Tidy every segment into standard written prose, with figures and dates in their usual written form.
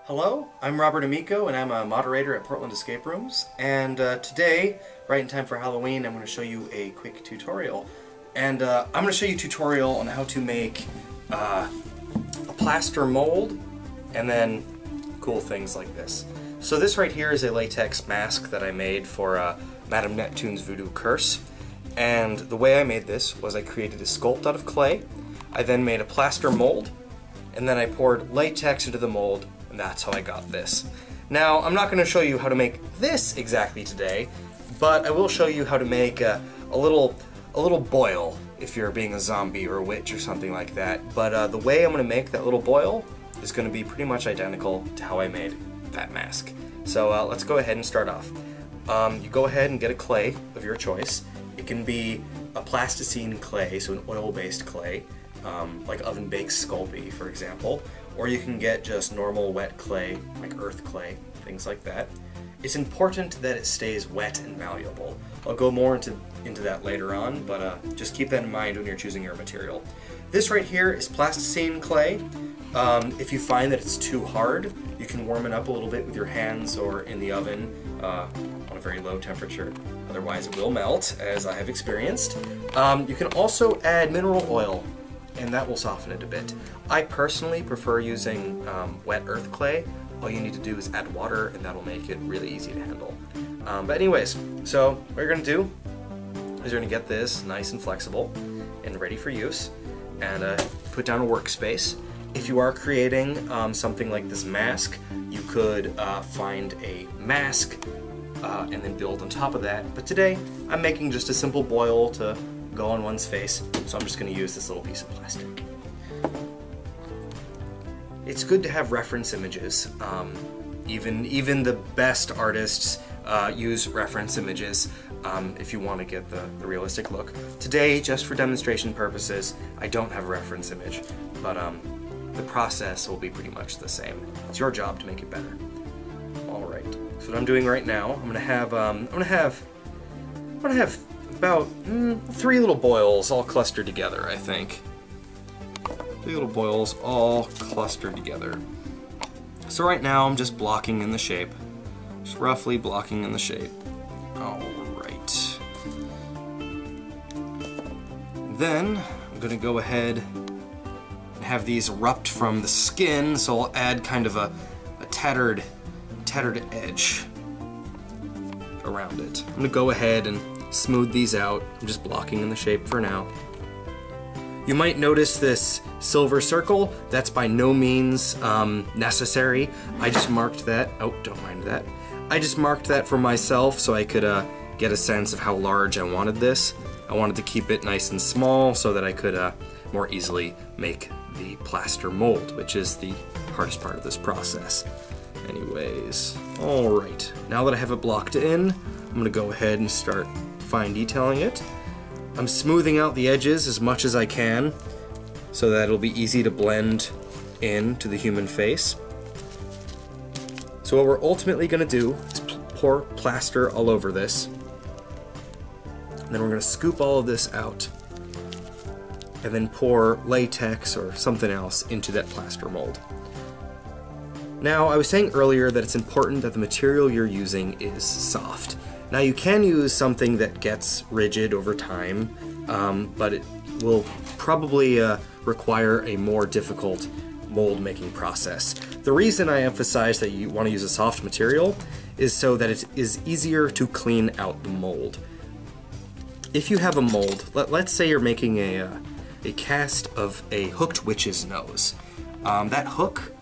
Hello, I'm Robert Amico and I'm a moderator at Portland Escape Rooms, and today, right in time for Halloween, I'm going to show you a quick tutorial. And I'm going to show you a tutorial on how to make a plaster mold and then cool things like this. So this right here is a latex mask that I made for Madame Neptune's Voodoo Curse. And the way I made this was I created a sculpt out of clay, I then made a plaster mold, and then I poured latex into the mold, and that's how I got this. Now, I'm not going to show you how to make this exactly today, but I will show you how to make a little boil if you're being a zombie or a witch or something like that. But the way I'm going to make that little boil is going to be pretty much identical to how I made that mask. So let's go ahead and start off. You go ahead and get a clay of your choice. It can be a plasticine clay, so an oil-based clay, like oven-baked Sculpey, for example. Or you can get just normal wet clay, like earth clay, things like that. It's important that it stays wet and malleable. I'll go more into that later on, but just keep that in mind when you're choosing your material. This right here is plasticine clay. If you find that it's too hard, you can warm it up a little bit with your hands or in the oven on a very low temperature. Otherwise it will melt, as I have experienced. You can also add mineral oil, and that will soften it a bit. I personally prefer using wet earth clay. All you need to do is add water and that'll make it really easy to handle. But anyways, so what you're going to do is you're going to get this nice and flexible and ready for use, and put down a workspace. If you are creating something like this mask, you could find a mask and then build on top of that. But today I'm making just a simple boil to go on one's face, so I'm just going to use this little piece of plastic. It's good to have reference images. Even the best artists use reference images if you want to get the realistic look. Today, just for demonstration purposes, I don't have a reference image, but the process will be pretty much the same. It's your job to make it better. All right. So what I'm doing right now, I'm gonna have about 3 little boils all clustered together, I think. 3 little boils all clustered together. So right now I'm just blocking in the shape. Just roughly blocking in the shape. Alright. Then I'm gonna go ahead and have these erupt from the skin, so I'll add kind of a tattered edge around it. I'm gonna go ahead and smooth these out. I'm just blocking in the shape for now. You might notice this silver circle. That's by no means necessary. I just marked that. Oh, don't mind that. I just marked that for myself so I could get a sense of how large I wanted this. I wanted to keep it nice and small so that I could more easily make the plaster mold, which is the hardest part of this process. Anyways, alright. Now that I have it blocked in, I'm gonna go ahead and start fine detailing it. I'm smoothing out the edges as much as I can so that it'll be easy to blend into the human face. So what we're ultimately going to do is pour plaster all over this, and then we're going to scoop all of this out and then pour latex or something else into that plaster mold. Now, I was saying earlier that it's important that the material you're using is soft. Now, you can use something that gets rigid over time, but it will probably require a more difficult mold making process. The reason I emphasize that you want to use a soft material is so that it is easier to clean out the mold. If you have a mold, let's say you're making a cast of a hooked witch's nose. That hook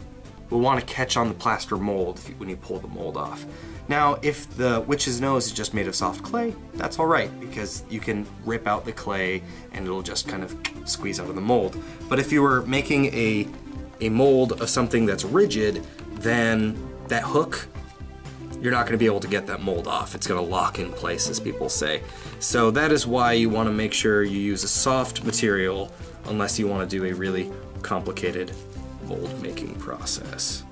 will want to catch on the plaster mold when you pull the mold off. Now, if the witch's nose is just made of soft clay, that's alright, because you can rip out the clay and it'll just kind of squeeze out of the mold. But if you were making a mold of something that's rigid, then that hook, you're not going to be able to get that mold off. It's going to lock in place, as people say. So that is why you want to make sure you use a soft material, unless you want to do a really complicated mold making process.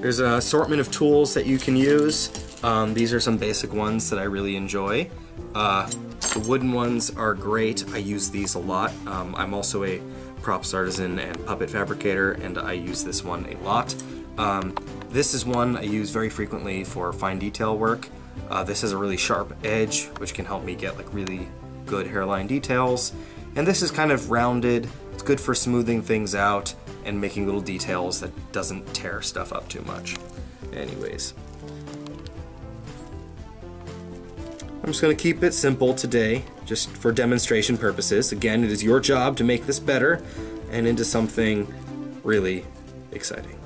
There's an assortment of tools that you can use. These are some basic ones that I really enjoy. The wooden ones are great. I use these a lot. I'm also a props artisan and puppet fabricator, and I use this one a lot. This is one I use very frequently for fine detail work. This has a really sharp edge, which can help me get like really good hairline details. And this is kind of rounded. It's good for smoothing things out and making little details that doesn't tear stuff up too much. Anyways, I'm just going to keep it simple today, just for demonstration purposes. Again, it is your job to make this better and into something really exciting.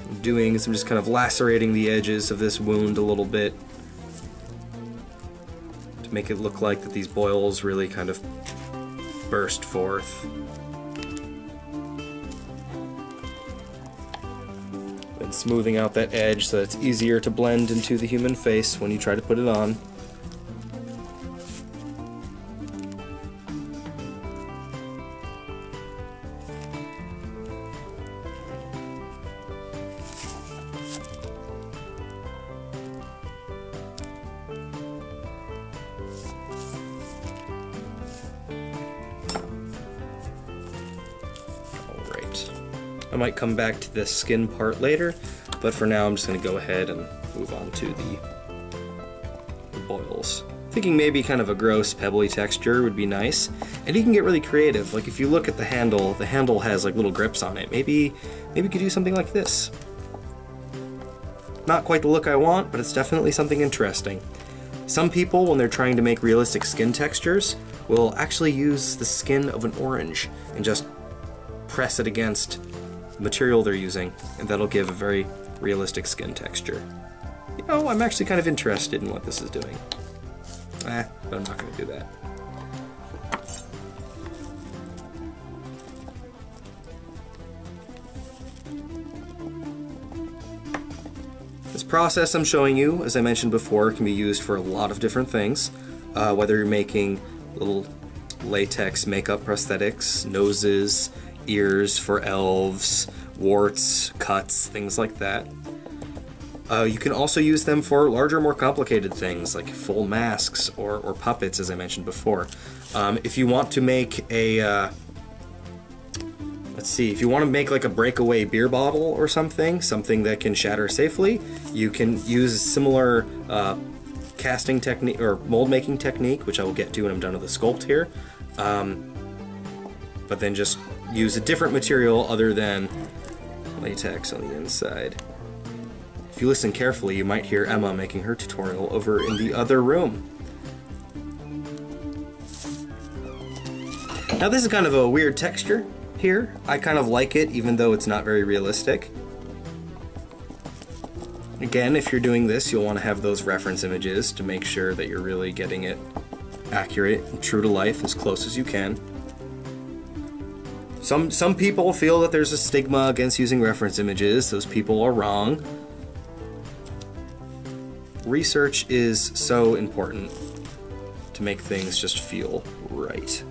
I'm doing is I'm just kind of lacerating the edges of this wound a little bit to make it look like that these boils really kind of burst forth. And smoothing out that edge so that it's easier to blend into the human face when you try to put it on. I might come back to the skin part later, but for now I'm just going to go ahead and move on to the boils. Thinking maybe kind of a gross pebbly texture would be nice, and you can get really creative. Like if you look at the handle has like little grips on it. Maybe you could do something like this. Not quite the look I want, but it's definitely something interesting. Some people, when they're trying to make realistic skin textures, will actually use the skin of an orange and just press it against material they're using, and that'll give a very realistic skin texture. You know, I'm actually kind of interested in what this is doing. But I'm not going to do that. This process I'm showing you, as I mentioned before, can be used for a lot of different things. Whether you're making little latex makeup prosthetics, noses, ears for elves, warts, cuts, things like that. You can also use them for larger, more complicated things like full masks or puppets, as I mentioned before. If you want to make a, if you want to make like a breakaway beer bottle or something that can shatter safely, you can use a similar casting technique or mold making technique, which I will get to when I'm done with the sculpt here. But then just use a different material other than latex on the inside. If you listen carefully, you might hear Emma making her tutorial over in the other room. Now this is kind of a weird texture here. I kind of like it, even though it's not very realistic. Again, if you're doing this, you'll want to have those reference images to make sure that you're really getting it accurate and true to life as close as you can. Some people feel that there's a stigma against using reference images. Those people are wrong. Research is so important to make things just feel right.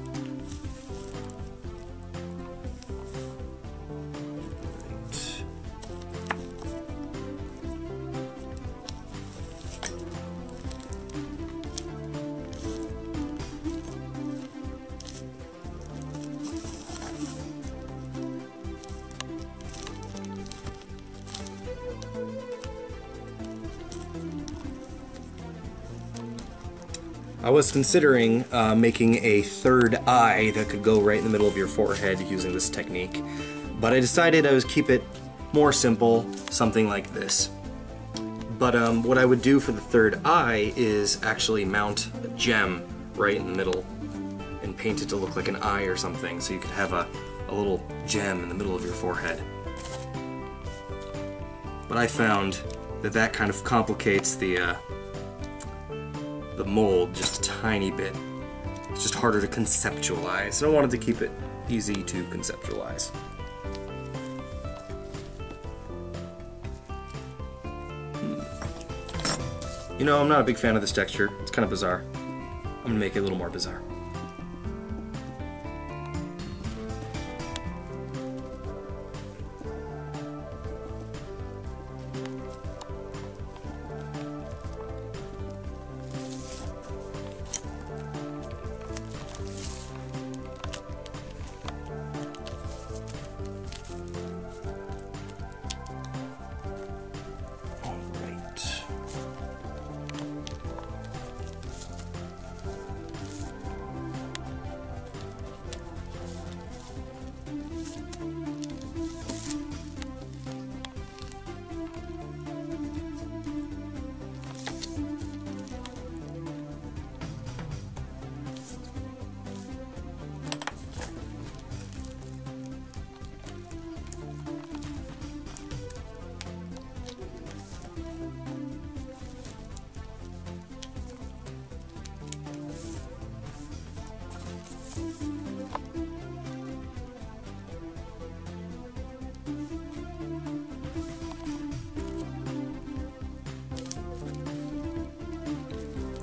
I was considering making a third eye that could go right in the middle of your forehead using this technique, but I decided I would keep it more simple, something like this. But what I would do for the third eye is actually mount a gem right in the middle and paint it to look like an eye or something, so you could have a little gem in the middle of your forehead. But I found that that kind of complicates the mold just a tiny bit. It's just harder to conceptualize, so I wanted to keep it easy to conceptualize. You know, I'm not a big fan of this texture. It's kind of bizarre. I'm gonna make it a little more bizarre.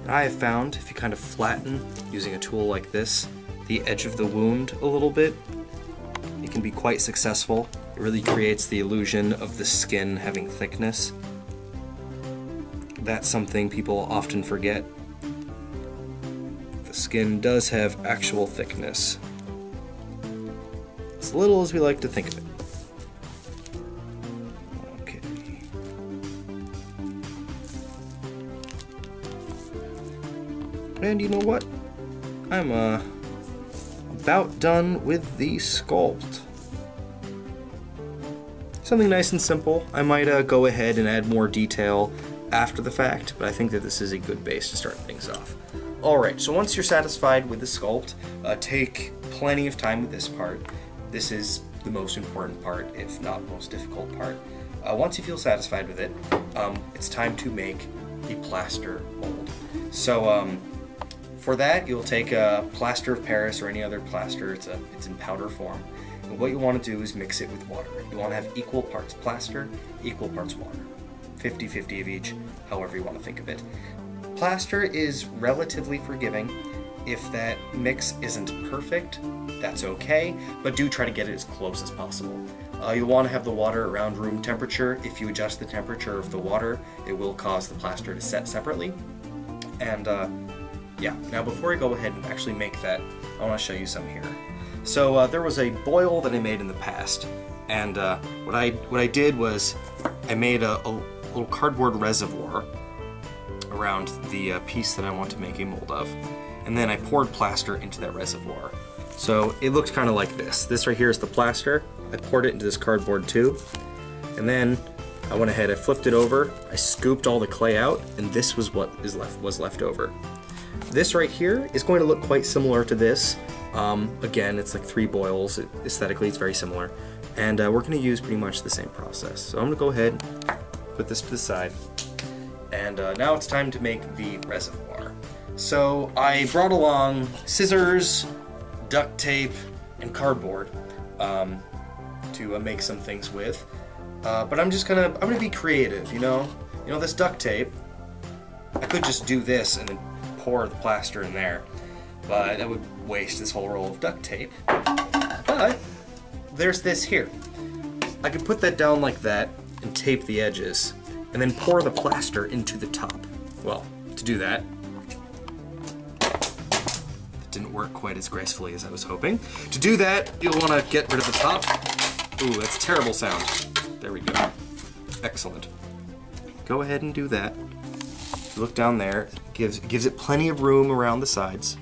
And I have found if you kind of flatten using a tool like this, the edge of the wound a little bit, it can be quite successful. It really creates the illusion of the skin having thickness. That's something people often forget. The skin does have actual thickness. As little as we like to think of it. Okay. And you know what? I'm about done with the sculpt. Something nice and simple. I might go ahead and add more detail after the fact, but I think that this is a good base to start things off. Alright, so once you're satisfied with the sculpt, take plenty of time with this part. This is the most important part, if not the most difficult part. Once you feel satisfied with it, it's time to make the plaster mold. So for that, you'll take a plaster of Paris or any other plaster. It's in powder form. And what you want to do is mix it with water. You want to have equal parts plaster, equal parts water. 50-50 of each, however you want to think of it. Plaster is relatively forgiving. If that mix isn't perfect, that's okay, but do try to get it as close as possible. You'll want to have the water around room temperature. If you adjust the temperature of the water, it will cause the plaster to set separately. And yeah, now before I go ahead and actually make that, I want to show you some here. So there was a boil that I made in the past, and what I did was I made a little cardboard reservoir around the piece that I want to make a mold of, and then I poured plaster into that reservoir. So it looked kind of like this. This right here is the plaster. I poured it into this cardboard tube, and then I went ahead, I flipped it over, I scooped all the clay out, and this was what was left over. This right here is going to look quite similar to this. Again, it's like 3 boils. Aesthetically, it's very similar. And we're going to use pretty much the same process. So I'm going to go ahead, put this to the side, and now it's time to make the reservoir. So I brought along scissors, duct tape, and cardboard to make some things with. But I'm gonna be creative, you know? You know, this duct tape, I could just do this and then pour the plaster in there, but that would waste this whole roll of duct tape. But there's this here. I could put that down like that and tape the edges, and then pour the plaster into the top. Well, to do that, it didn't work quite as gracefully as I was hoping. To do that, you'll want to get rid of the top. Ooh, that's a terrible sound. There we go. Excellent. Go ahead and do that. Look down there. Gives it plenty of room around the sides.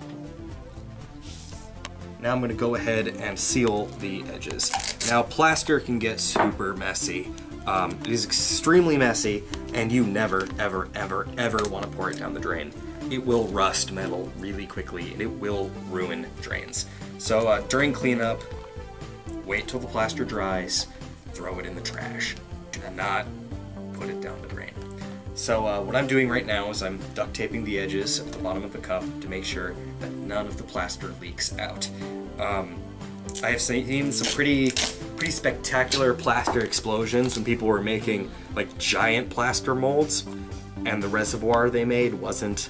Now I'm going to go ahead and seal the edges. Now plaster can get super messy. It is extremely messy, and you never, ever, ever, ever want to pour it down the drain. It will rust metal really quickly, and it will ruin drains. So during cleanup, wait till the plaster dries, throw it in the trash. Do not put it down the drain. So what I'm doing right now is I'm duct taping the edges at the bottom of the cup to make sure that none of the plaster leaks out. I have seen some pretty spectacular plaster explosions when people were making like giant plaster molds, and the reservoir they made wasn't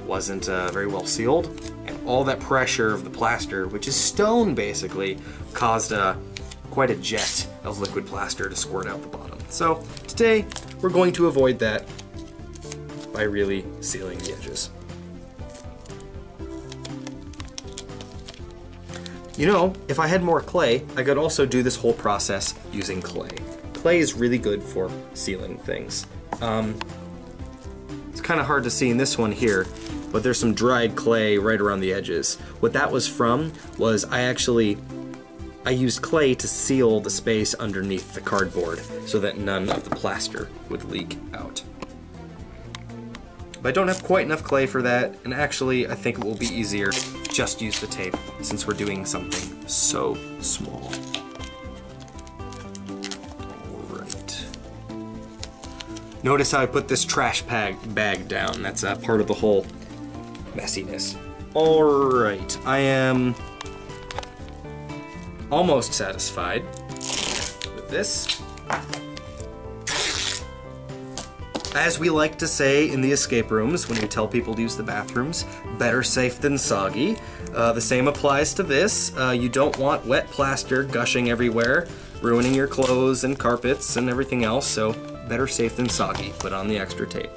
very well sealed, and all that pressure of the plaster, which is stone basically, caused quite a jet of liquid plaster to squirt out the bottom. So today we're going to avoid that by really sealing the edges. You know, if I had more clay, I could also do this whole process using clay. Clay is really good for sealing things. It's kind of hard to see in this one here, but there's some dried clay right around the edges. What that was from was I used clay to seal the space underneath the cardboard so that none of the plaster would leak out. But I don't have quite enough clay for that, and actually I think it will be easier to just use the tape since we're doing something so small. Alright. Notice how I put this trash bag down. That's part of the whole messiness. Alright, I am almost satisfied with this. As we like to say in the escape rooms when we tell people to use the bathrooms, better safe than soggy. The same applies to this. You don't want wet plaster gushing everywhere, ruining your clothes and carpets and everything else, so better safe than soggy. Put on the extra tape.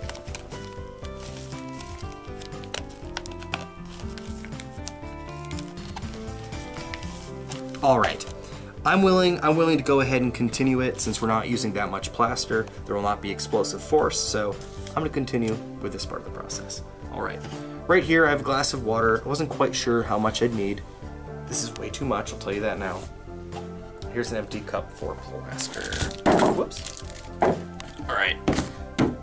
All right. I'm willing to go ahead and continue it since we're not using that much plaster. There will not be explosive force, so I'm gonna continue with this part of the process. All right, right here I have a glass of water. I wasn't quite sure how much I'd need. This is way too much, I'll tell you that now. Here's an empty cup for plaster. Whoops. All right,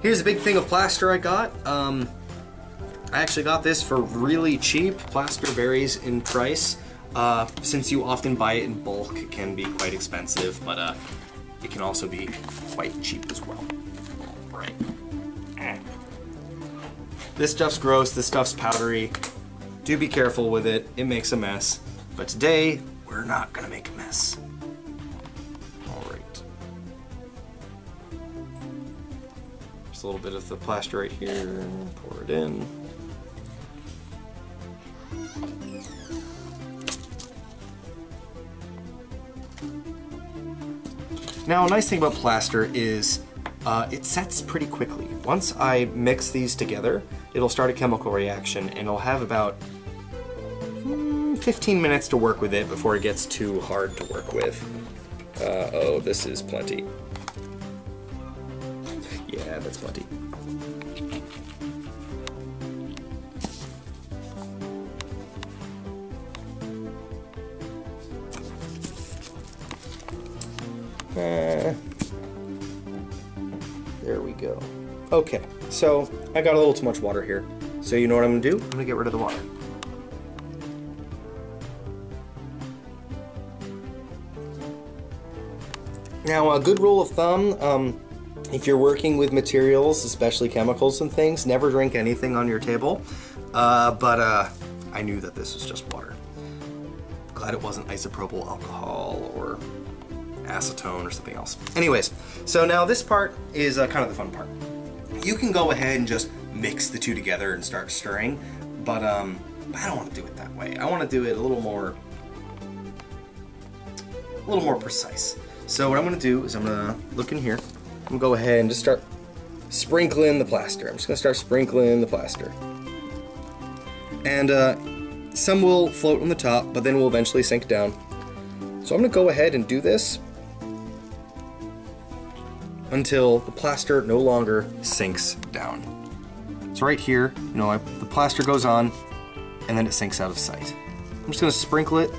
here's a big thing of plaster I got. I actually got this for really cheap. Plaster varies in price. Since you often buy it in bulk, it can be quite expensive, but it can also be quite cheap as well. Right. This stuff's gross, this stuff's powdery. Do be careful with it, it makes a mess. But today, we're not gonna make a mess. Alright. Just a little bit of the plaster right here, pour it in. Now, a nice thing about plaster is it sets pretty quickly. Once I mix these together, it'll start a chemical reaction and it'll have about 15 minutes to work with it before it gets too hard to work with. Oh, this is plenty. Yeah, that's plenty. There we go. Okay, so I got a little too much water here. So you know what I'm gonna do? I'm gonna get rid of the water. Now, a good rule of thumb, if you're working with materials, especially chemicals and things, never drink anything on your table. But I knew that this was just water. Glad it wasn't isopropyl alcohol or acetone or something else. Anyways, so now this part is kind of the fun part. You can go ahead and just mix the two together and start stirring, but I don't want to do it that way. I want to do it a little more precise. So what I'm going to do is I'm going to look in here. I'm going to go ahead and just start sprinkling the plaster. I'm just going to start sprinkling the plaster. And some will float on the top, but then will eventually sink down. So I'm going to go ahead and do this until the plaster no longer sinks down. So right here, you know, the plaster goes on and then it sinks out of sight. I'm just going to sprinkle it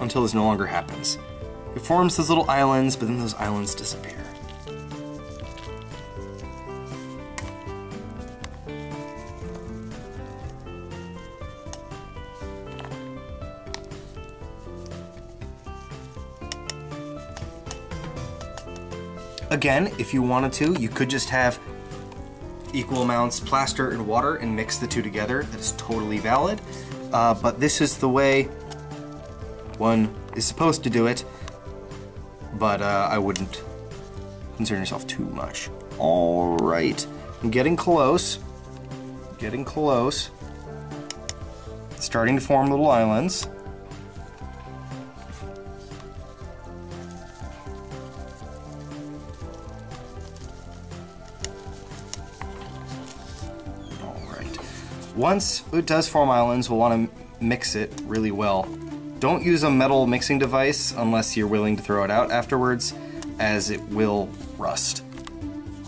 until this no longer happens. It forms those little islands, but then those islands disappear. Again, if you wanted to, you could just have equal amounts plaster and water and mix the two together. That is totally valid. But this is the way one is supposed to do it. But I wouldn't concern yourself too much. All right, I'm getting close. Getting close. Starting to form little islands. Once it does form islands, we'll want to mix it really well. Don't use a metal mixing device unless you're willing to throw it out afterwards, as it will rust.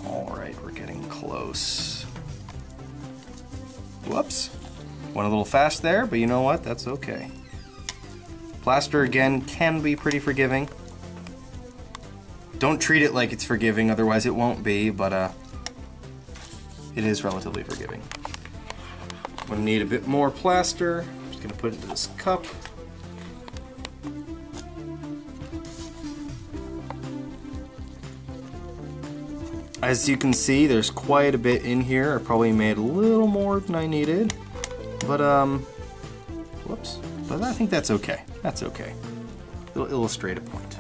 Alright, we're getting close. Whoops. Went a little fast there, but you know what? That's okay. Plaster, again, can be pretty forgiving. Don't treat it like it's forgiving, otherwise it won't be, but it is relatively forgiving. I'm gonna need a bit more plaster. I'm just gonna put it into this cup. As you can see, there's quite a bit in here. I probably made a little more than I needed, but whoops. But I think that's okay. That's okay. It'll illustrate a point.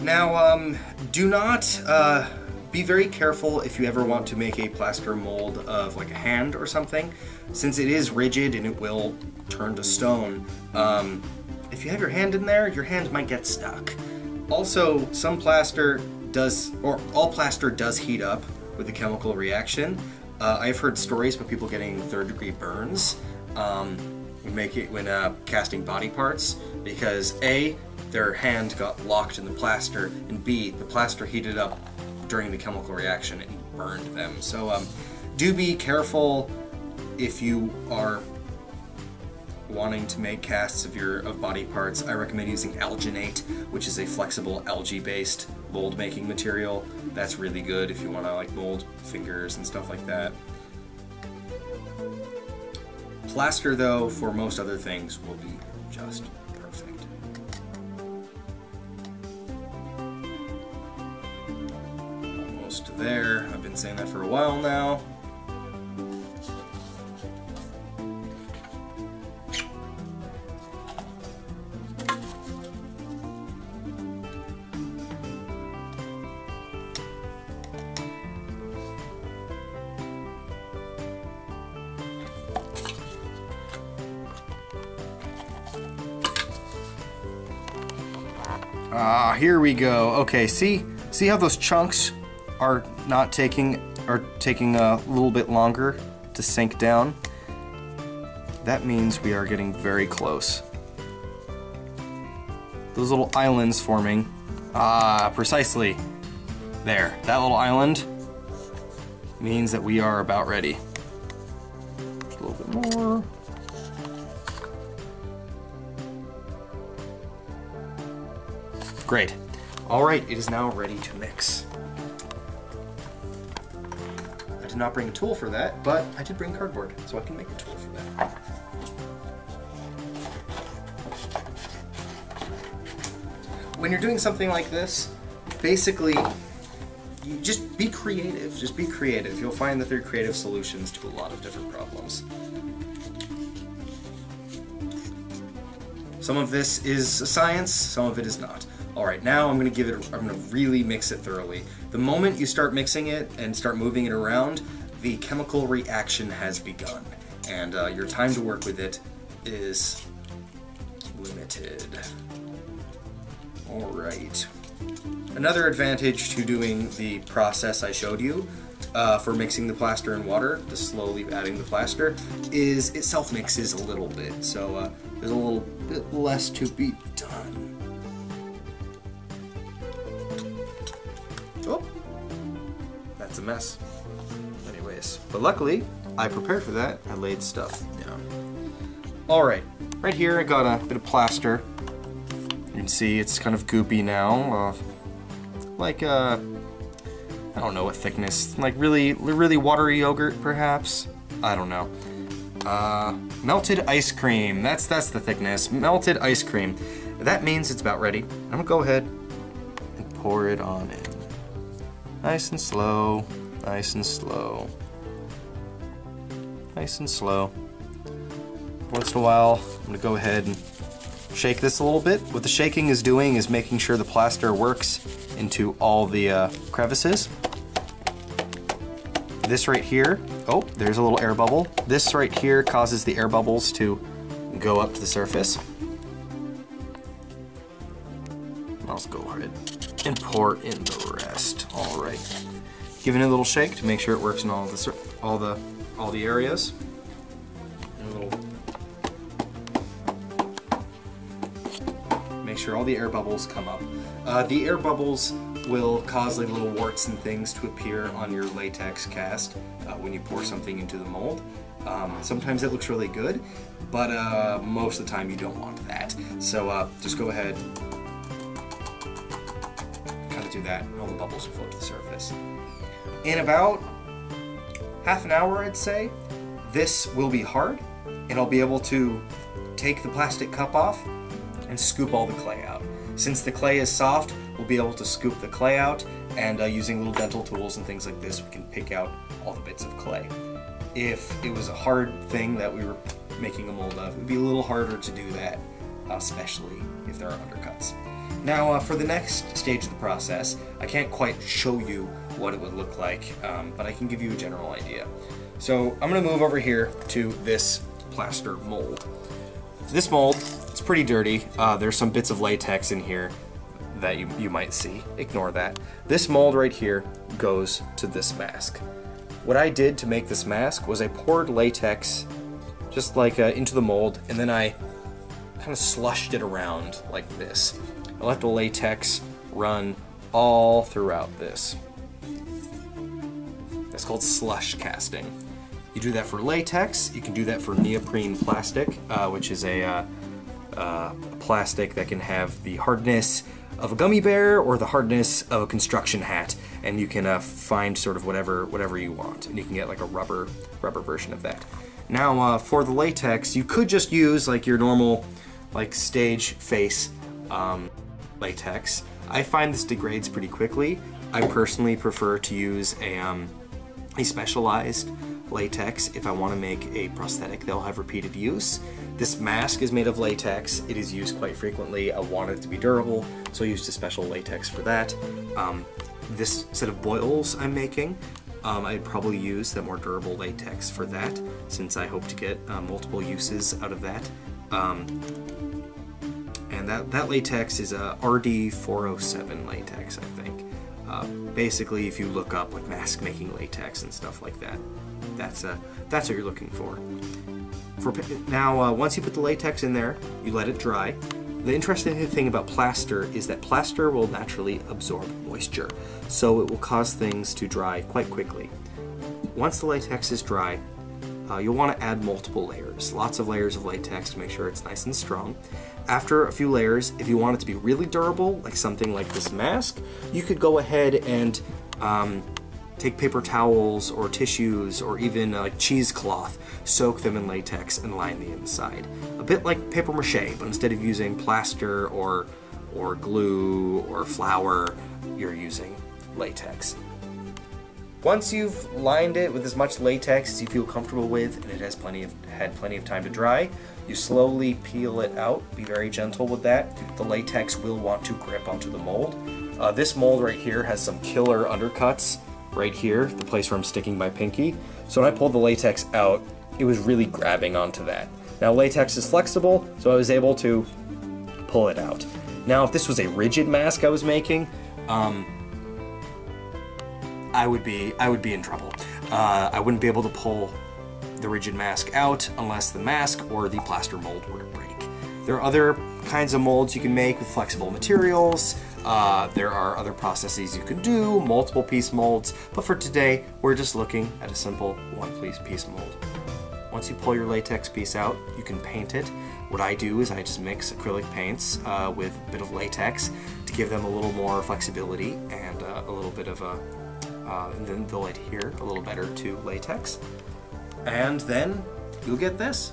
Now, do not be very careful if you ever want to make a plaster mold of like a hand or something, since it is rigid and it will turn to stone. If you have your hand in there, your hand might get stuck. Also, some plaster does, or all plaster does heat up with a chemical reaction. I've heard stories about people getting third-degree burns when casting body parts, because A, their hand got locked in the plaster, and B, the plaster heated up during the chemical reaction and burned them. So do be careful if you are wanting to make casts of body parts. I recommend using alginate, which is a flexible algae-based mold making material. That's really good if you want to like mold fingers and stuff like that. Plaster, though, for most other things, will be just perfect. Almost there. I've been saying that for a while now. Here we go. Okay, see how those chunks are taking a little bit longer to sink down? That means we are getting very close. Those little islands forming. Precisely. There. That little island means that we are about ready. Just a little bit more. Great. Alright, it is now ready to mix. I did not bring a tool for that, but I did bring cardboard, so I can make a tool for that. When you're doing something like this, basically, you just be creative. Just be creative. You'll find that there are creative solutions to a lot of different problems. Some of this is a science, some of it is not. Alright, now I'm gonna really mix it thoroughly. The moment you start mixing it and start moving it around, the chemical reaction has begun, and your time to work with it is limited. Alright. Another advantage to doing the process I showed you for mixing the plaster and water, just slowly adding the plaster, is it self-mixes a little bit, so there's a little bit less to be done. Oh, that's a mess. Anyways, but luckily, I prepared for that. I laid stuff down. Alright, right here I got a bit of plaster. You can see it's kind of goopy now. I don't know what thickness, like really watery yogurt perhaps? I don't know. Melted ice cream, that's the thickness. Melted ice cream. That means it's about ready. I'm gonna go ahead and pour it on in. Nice and slow, nice and slow. Nice and slow. Once in a while, I'm gonna go ahead and shake this a little bit. What the shaking is doing is making sure the plaster works into all the crevices. This right here, oh, there's a little air bubble. This right here causes the air bubbles to go up to the surface. I'll just go ahead and pour in the rest. All right, giving it a little shake to make sure it works in all the areas. And a little, make sure all the air bubbles come up. The air bubbles will cause like little warts and things to appear on your latex cast when you pour something into the mold. Sometimes it looks really good, but most of the time you don't want that. So just go ahead, kind of do that, and all the bubbles will float to the surface. In about half an hour, I'd say, this will be hard, and I'll be able to take the plastic cup off and scoop all the clay out. Since the clay is soft, we'll be able to scoop the clay out, and using little dental tools and things like this, we can pick out all the bits of clay. If it was a hard thing that we were making a mold of, it would be a little harder to do that, especially if there are undercuts. Now for the next stage of the process, I can't quite show you what it would look like, but I can give you a general idea. So I'm going to move over here to this plaster mold. This mold, it's pretty dirty. There's some bits of latex in here that you might see. Ignore that. This mold right here goes to this mask. What I did to make this mask was I poured latex just like into the mold, and then I kind of slushed it around like this. I let the latex run all throughout this. That's called slush casting. You do that for latex. You can do that for neoprene plastic, which is a plastic that can have the hardness of a gummy bear or the hardness of a construction hat, and you can find sort of whatever you want, and you can get like a rubber version of that. Now for the latex, you could just use like your normal like stage face latex. I find this degrades pretty quickly. I personally prefer to use a specialized latex if I want to make a prosthetic that'll have repeated use. This mask is made of latex. It is used quite frequently. I want it to be durable, so I used a special latex for that. This set of boils I'm making, I'd probably use the more durable latex for that, since I hope to get multiple uses out of that. And that latex is a RD407 latex, I think. Basically, if you look up like mask making latex and stuff like that, that's what you're looking for. Now, once you put the latex in there, you let it dry. The interesting thing about plaster is that plaster will naturally absorb moisture, so it will cause things to dry quite quickly. Once the latex is dry, you'll want to add multiple layers, lots of layers of latex to make sure it's nice and strong. After a few layers, if you want it to be really durable, like something like this mask, you could go ahead and take paper towels or tissues or even like cheesecloth, soak them in latex and line the inside. A bit like paper mache, but instead of using plaster or glue or flour, you're using latex. Once you've lined it with as much latex as you feel comfortable with and it has had plenty of time to dry, you slowly peel it out. Be very gentle with that. The latex will want to grip onto the mold. This mold right here has some killer undercuts right here, the place where I'm sticking my pinky. So when I pulled the latex out, it was really grabbing onto that. Now latex is flexible, so I was able to pull it out. Now if this was a rigid mask I was making, I would be in trouble. I wouldn't be able to pull the rigid mask out unless the mask or the plaster mold were to break. There are other kinds of molds you can make with flexible materials. There are other processes you can do, multiple piece molds, but for today, we're just looking at a simple one-piece mold. Once you pull your latex piece out, you can paint it. What I do is I just mix acrylic paints with a bit of latex to give them a little more flexibility and a little bit of and then they'll adhere a little better to latex. And then you'll get this.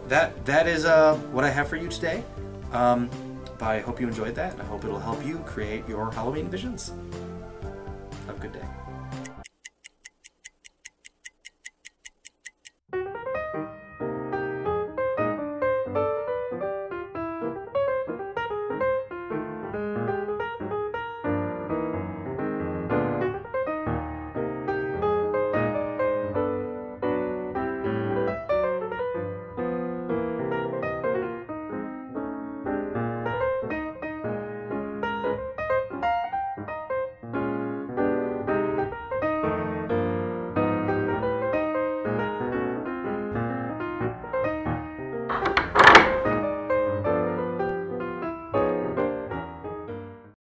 That is what I have for you today. I hope you enjoyed that, and I hope it'll help you create your Halloween visions. Have a good day.